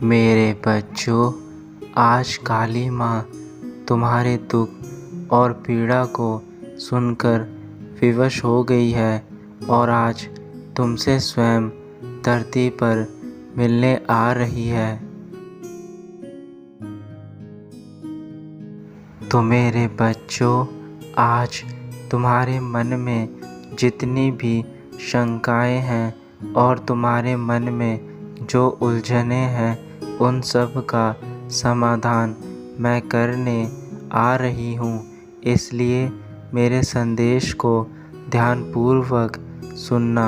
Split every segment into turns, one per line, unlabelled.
मेरे बच्चों, आज काली माँ तुम्हारे दुख और पीड़ा को सुनकर विवश हो गई है और आज तुमसे स्वयं धरती पर मिलने आ रही है। तो मेरे बच्चों, आज तुम्हारे मन में जितनी भी शंकाएं हैं और तुम्हारे मन में जो उलझने हैं, उन सब का समाधान मैं करने आ रही हूँ। इसलिए मेरे संदेश को ध्यानपूर्वक सुनना।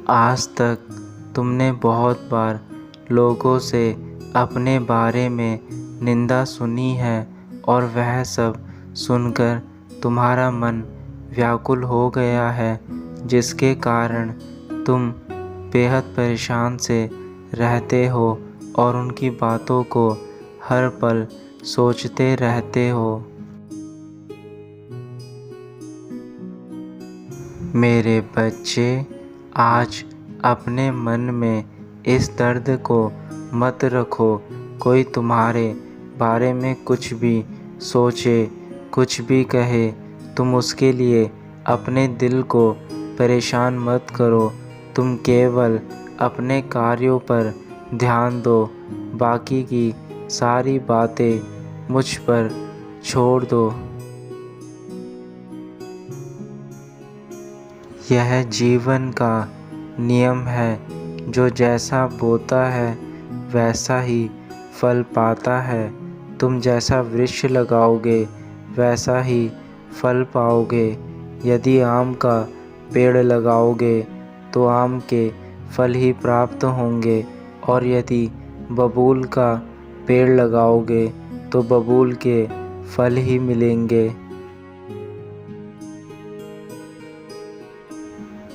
आज तक तुमने बहुत बार लोगों से अपने बारे में निंदा सुनी है और वह सब सुनकर तुम्हारा मन व्याकुल हो गया है, जिसके कारण तुम बेहद परेशान से रहते हो और उनकी बातों को हर पल सोचते रहते हो। मेरे बच्चे, आज अपने मन में इस दर्द को मत रखो। कोई तुम्हारे बारे में कुछ भी सोचे, कुछ भी कहे, तुम उसके लिए अपने दिल को परेशान मत करो। तुम केवल अपने कार्यों पर ध्यान दो, बाकी की सारी बातें मुझ पर छोड़ दो। यह जीवन का नियम है, जो जैसा बोता है वैसा ही फल पाता है। तुम जैसा वृक्ष लगाओगे वैसा ही फल पाओगे। यदि आम का पेड़ लगाओगे तो आम के फल ही प्राप्त होंगे, और यदि बबूल का पेड़ लगाओगे तो बबूल के फल ही मिलेंगे।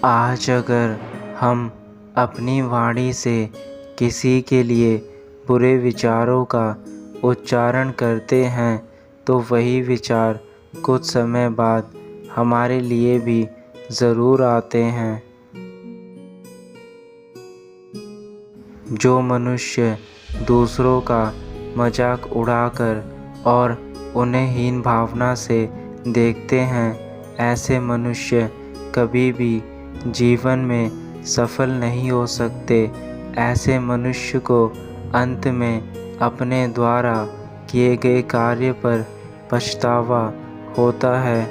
आज अगर हम अपनी वाणी से किसी के लिए बुरे विचारों का उच्चारण करते हैं, तो वही विचार कुछ समय बाद हमारे लिए भी ज़रूर आते हैं। जो मनुष्य दूसरों का मजाक उड़ाकर और उन्हें हीन भावना से देखते हैं, ऐसे मनुष्य कभी भी जीवन में सफल नहीं हो सकते। ऐसे मनुष्य को अंत में अपने द्वारा किए गए कार्य पर पछतावा होता है,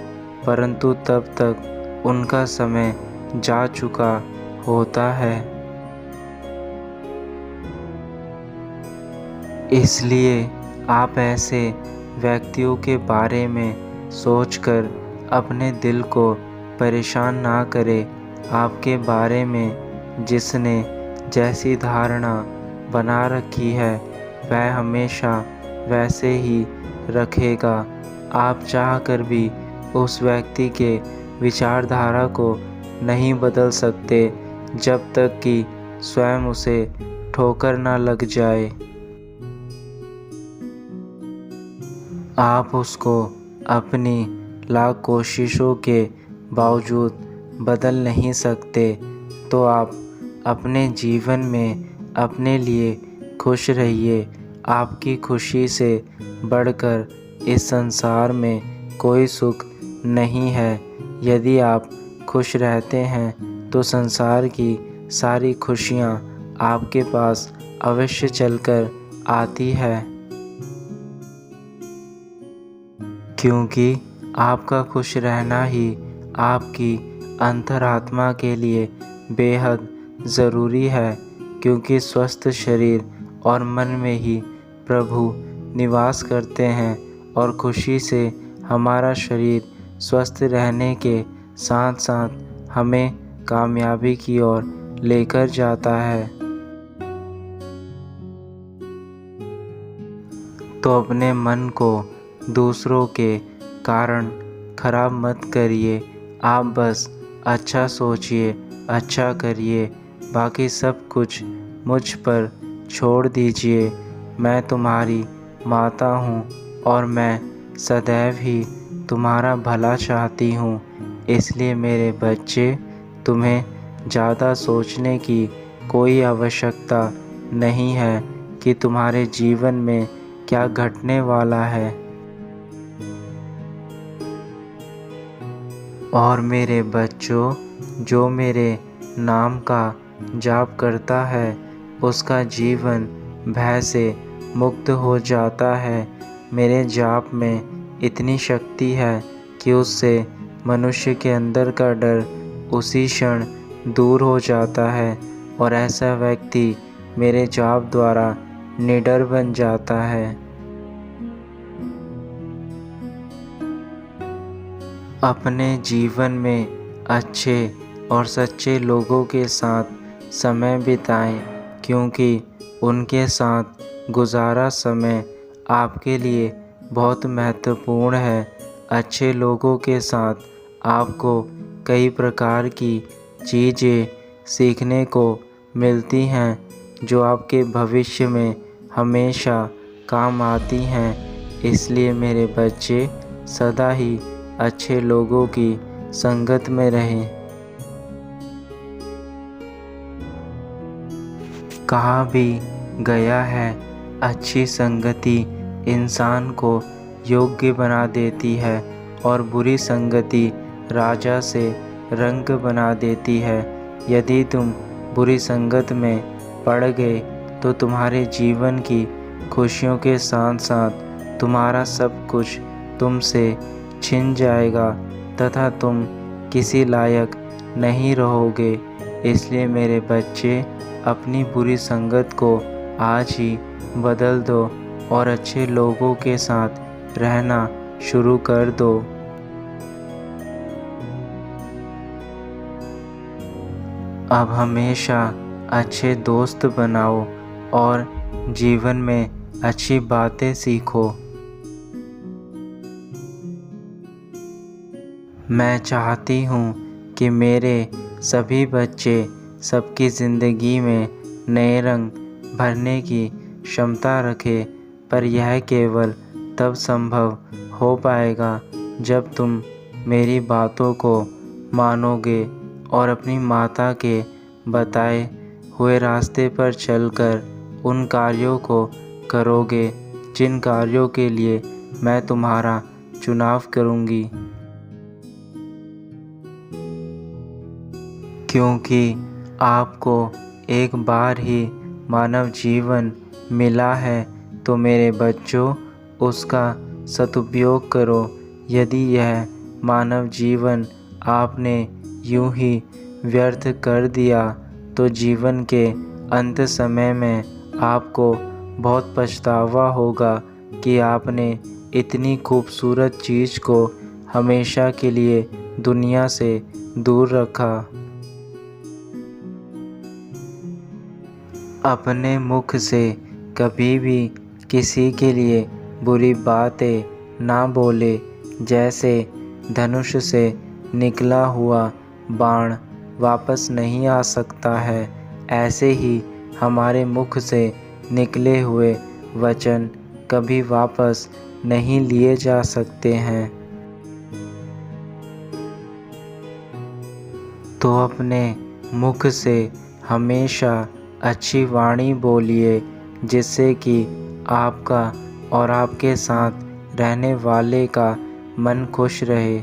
परंतु तब तक उनका समय जा चुका होता है। इसलिए आप ऐसे व्यक्तियों के बारे में सोचकर अपने दिल को परेशान ना करें। आपके बारे में जिसने जैसी धारणा बना रखी है, वह हमेशा वैसे ही रखेगा। आप चाहकर भी उस व्यक्ति के विचारधारा को नहीं बदल सकते, जब तक कि स्वयं उसे ठोकर ना लग जाए। आप उसको अपनी लाख कोशिशों के बावजूद बदल नहीं सकते, तो आप अपने जीवन में अपने लिए खुश रहिए। आपकी खुशी से बढ़कर इस संसार में कोई सुख नहीं है। यदि आप खुश रहते हैं तो संसार की सारी खुशियाँ आपके पास अवश्य चलकर आती है, क्योंकि आपका खुश रहना ही आपकी अंतरात्मा के लिए बेहद ज़रूरी है। क्योंकि स्वस्थ शरीर और मन में ही प्रभु निवास करते हैं, और खुशी से हमारा शरीर स्वस्थ रहने के साथ साथ हमें कामयाबी की ओर लेकर जाता है। तो अपने मन को दूसरों के कारण खराब मत करिए। आप बस अच्छा सोचिए, अच्छा करिए, बाकी सब कुछ मुझ पर छोड़ दीजिए। मैं तुम्हारी माता हूँ और मैं सदैव ही तुम्हारा भला चाहती हूँ। इसलिए मेरे बच्चे, तुम्हें ज़्यादा सोचने की कोई आवश्यकता नहीं है कि तुम्हारे जीवन में क्या घटने वाला है। और मेरे बच्चों, जो मेरे नाम का जाप करता है उसका जीवन भय से मुक्त हो जाता है। मेरे जाप में इतनी शक्ति है कि उससे मनुष्य के अंदर का डर उसी क्षण दूर हो जाता है और ऐसा व्यक्ति मेरे जाप द्वारा निडर बन जाता है। अपने जीवन में अच्छे और सच्चे लोगों के साथ समय बिताएं, क्योंकि उनके साथ गुजारा समय आपके लिए बहुत महत्वपूर्ण है। अच्छे लोगों के साथ आपको कई प्रकार की चीज़ें सीखने को मिलती हैं जो आपके भविष्य में हमेशा काम आती हैं। इसलिए मेरे बच्चे सदा ही अच्छे लोगों की संगत में रहें। कहा भी गया है, अच्छी संगति इंसान को योग्य बना देती है और बुरी संगति राजा से रंक बना देती है। यदि तुम बुरी संगत में पड़ गए तो तुम्हारे जीवन की खुशियों के साथ साथ तुम्हारा सब कुछ तुमसे छिन जाएगा तथा तुम किसी लायक नहीं रहोगे। इसलिए मेरे बच्चे, अपनी बुरी संगत को आज ही बदल दो और अच्छे लोगों के साथ रहना शुरू कर दो। अब हमेशा अच्छे दोस्त बनाओ और जीवन में अच्छी बातें सीखो। मैं चाहती हूँ कि मेरे सभी बच्चे सबकी ज़िंदगी में नए रंग भरने की क्षमता रखें, पर यह केवल तब संभव हो पाएगा जब तुम मेरी बातों को मानोगे और अपनी माता के बताए हुए रास्ते पर चलकर उन कार्यों को करोगे जिन कार्यों के लिए मैं तुम्हारा चुनाव करूँगी। क्योंकि आपको एक बार ही मानव जीवन मिला है, तो मेरे बच्चों उसका सदुपयोग करो। यदि यह मानव जीवन आपने यूं ही व्यर्थ कर दिया तो जीवन के अंत समय में आपको बहुत पछतावा होगा कि आपने इतनी खूबसूरत चीज़ को हमेशा के लिए दुनिया से दूर रखा। अपने मुख से कभी भी किसी के लिए बुरी बातें ना बोले। जैसे धनुष से निकला हुआ बाण वापस नहीं आ सकता है, ऐसे ही हमारे मुख से निकले हुए वचन कभी वापस नहीं लिए जा सकते हैं। तो अपने मुख से हमेशा अच्छी वाणी बोलिए, जिससे कि आपका और आपके साथ रहने वाले का मन खुश रहे।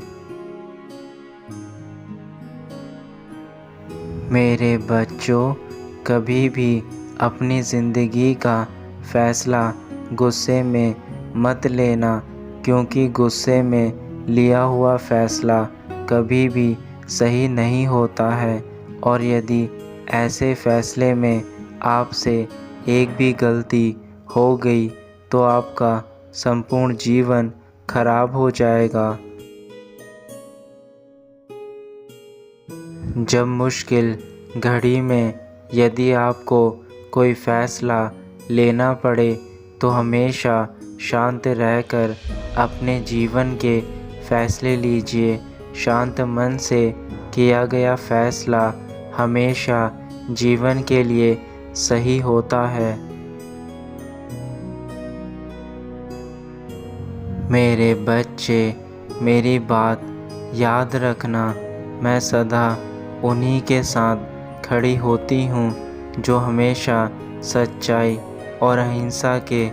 मेरे बच्चों, कभी भी अपनी ज़िंदगी का फ़ैसला गुस्से में मत लेना, क्योंकि गुस्से में लिया हुआ फ़ैसला कभी भी सही नहीं होता है। और यदि ऐसे फ़ैसले में आपसे एक भी गलती हो गई तो आपका संपूर्ण जीवन खराब हो जाएगा। जब मुश्किल घड़ी में यदि आपको कोई फ़ैसला लेना पड़े तो हमेशा शांत रहकर अपने जीवन के फ़ैसले लीजिए। शांत मन से किया गया फ़ैसला हमेशा जीवन के लिए सही होता है। मेरे बच्चे, मेरी बात याद रखना, मैं सदा उन्हीं के साथ खड़ी होती हूँ, जो हमेशा सच्चाई और अहिंसा के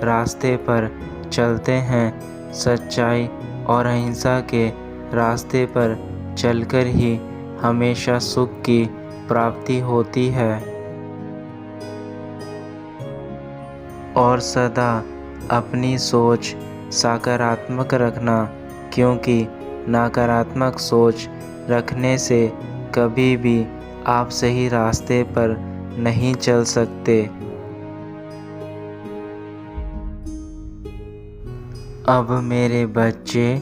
रास्ते पर चलते हैं। सच्चाई और अहिंसा के रास्ते पर चलकर ही हमेशा सुख की प्राप्ति होती है। और सदा अपनी सोच सकारात्मक रखना, क्योंकि नकारात्मक सोच रखने से कभी भी आप सही रास्ते पर नहीं चल सकते। अब मेरे बच्चे,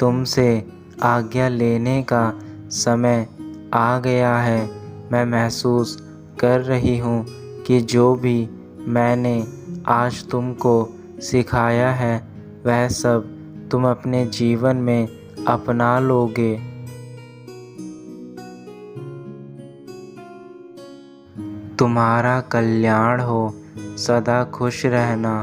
तुमसे आज्ञा लेने का समय आ गया है। मैं महसूस कर रही हूँ कि जो भी मैंने आज तुमको सिखाया है वह सब तुम अपने जीवन में अपना लोगे। तुम्हारा कल्याण हो, सदा खुश रहना।